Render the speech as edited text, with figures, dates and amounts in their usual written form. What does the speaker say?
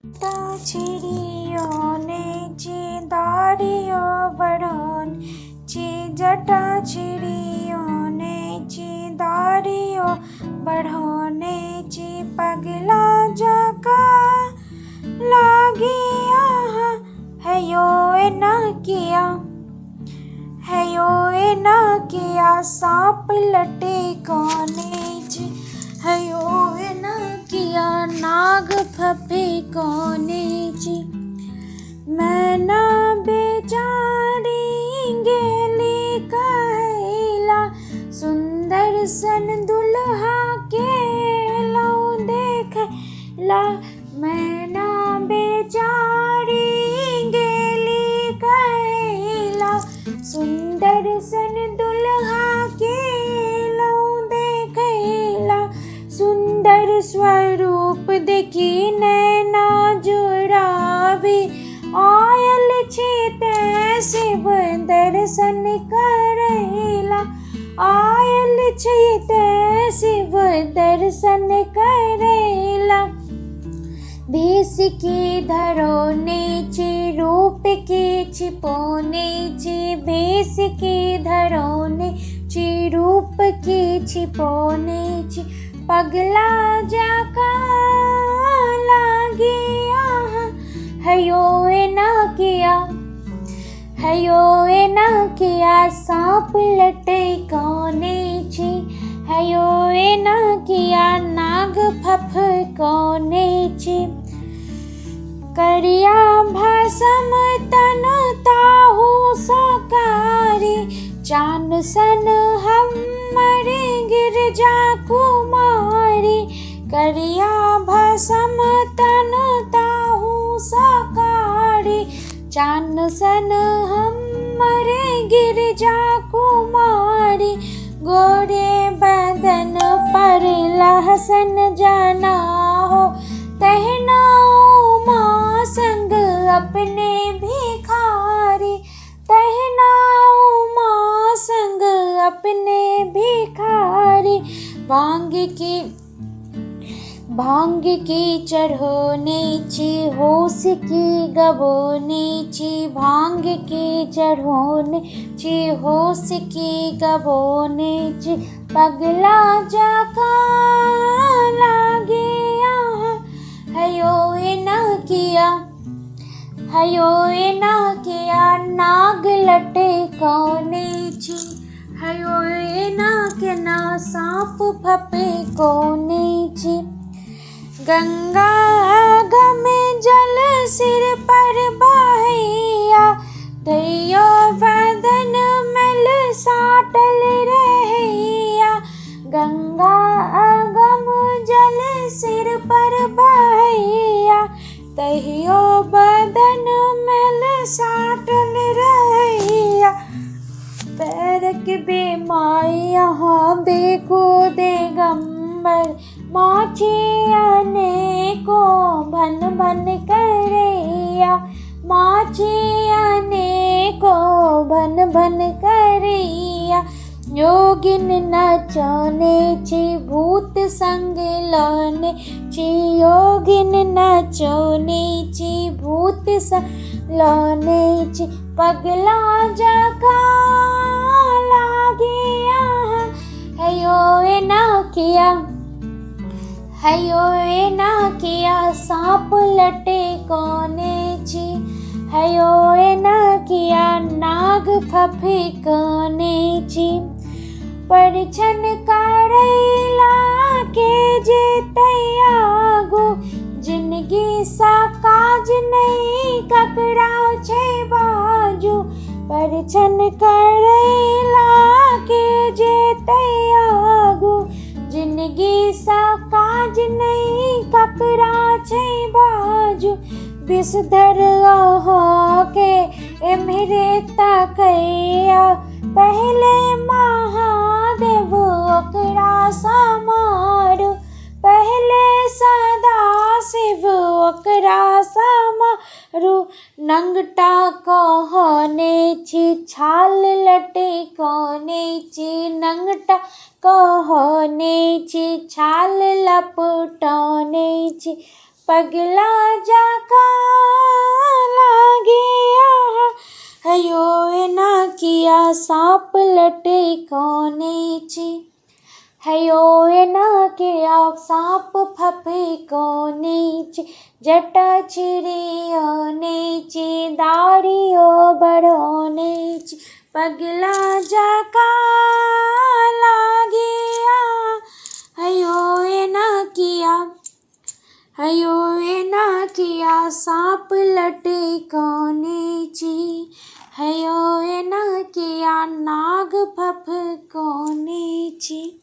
चिड़ियों ने ची दारियों बढ़ोन ची जटा चिड़ियों ने ची दारियों बढ़ोने ची पगला जाका लागिया है यो ए ना किया है यो ए ना किया सांप लटे कोने ची है यो ए ना किया नाग फफे कोने ची मैना बेचारी गेली कहला सुंदर सन दुल्हा के लो देखला मैना बेचारी गेली कहला सुंदर सन दुल्हा के लो देखला सुंदर स्वरूप देखी नैना जुड़ावी आयल छे ते शिव दर्शन करेला आयल छे ते शिव दर्शन करेला भेष की धरोने ची रूप की छिपोने ची भेष की धरोने ची रूप की छिपोने ची पगला जाका लागिया है यो ए ना किया है यो ए ना किया सांप लटे कोने ची है यो ए ना किया नाग फफ कोने ची करिया भसम तन ताहू सकारी चान सन हमरे गिरजा कुमारी करिया भसम तन ताहू सकारी चान सन हमरे गिरजा कुमारी गोरे बदन पर लहसन जाना हो तहनाओ माँ संग अपने भिखारी तहनाओ माँ संग अपने भिखारी भांग की चढ़ोने ची होश की गबोने ची भांग की चढ़ोने ची होश की गबोने ची पगला जाका लागिया है यो ए ना किया है यो ए ना किया नाग लटे कोने ची है यो ए ना के ना सांप फपे कोने ची गंगा गमे जल सिर पर बहैया दैयो वदन मल साटल रहैया गंगा गम जल सिर पर बहैया दैयो बदन मल साटल रहैया पैरक बेमाया बेको देगंबर माचियाने को भन भन करैया माचियाने को भन भन करैया योगिन नचने ची भूत संग लाने ची योगिन नचने ची भूत संग लाने ची पगला जाका लागिया है यो ए ना किया है यो ए ना किया सांप लटे कोने ची है यो ए ना किया नाग फफे कोने ची परिछन करैला के जे तैयागो जिंदगी सा काज नहीं ककड़ा छे बाजू परिछन करैला के जे तैयागो जिंदगी सा काज नहीं ककड़ा छे बाजू विषधर के एमरे तकैया पहले महादेव ओकरा समारू पहले सदा शिव ओकरा समारू नंगटा कहने छी छाल लटे कहने छी नंगटा कहने छी छाल लपटने छी पगला जा किया सांप लटे कोने ची। हयो एना किया सांप फफे कोने ची। जटा चिरियोने ची दाढ़ियो बढ़ोने ची। पगला जाका लागिया हयो एना किया सांप लटे कोने ची। हयो एना किया नाग फफ कोने ची।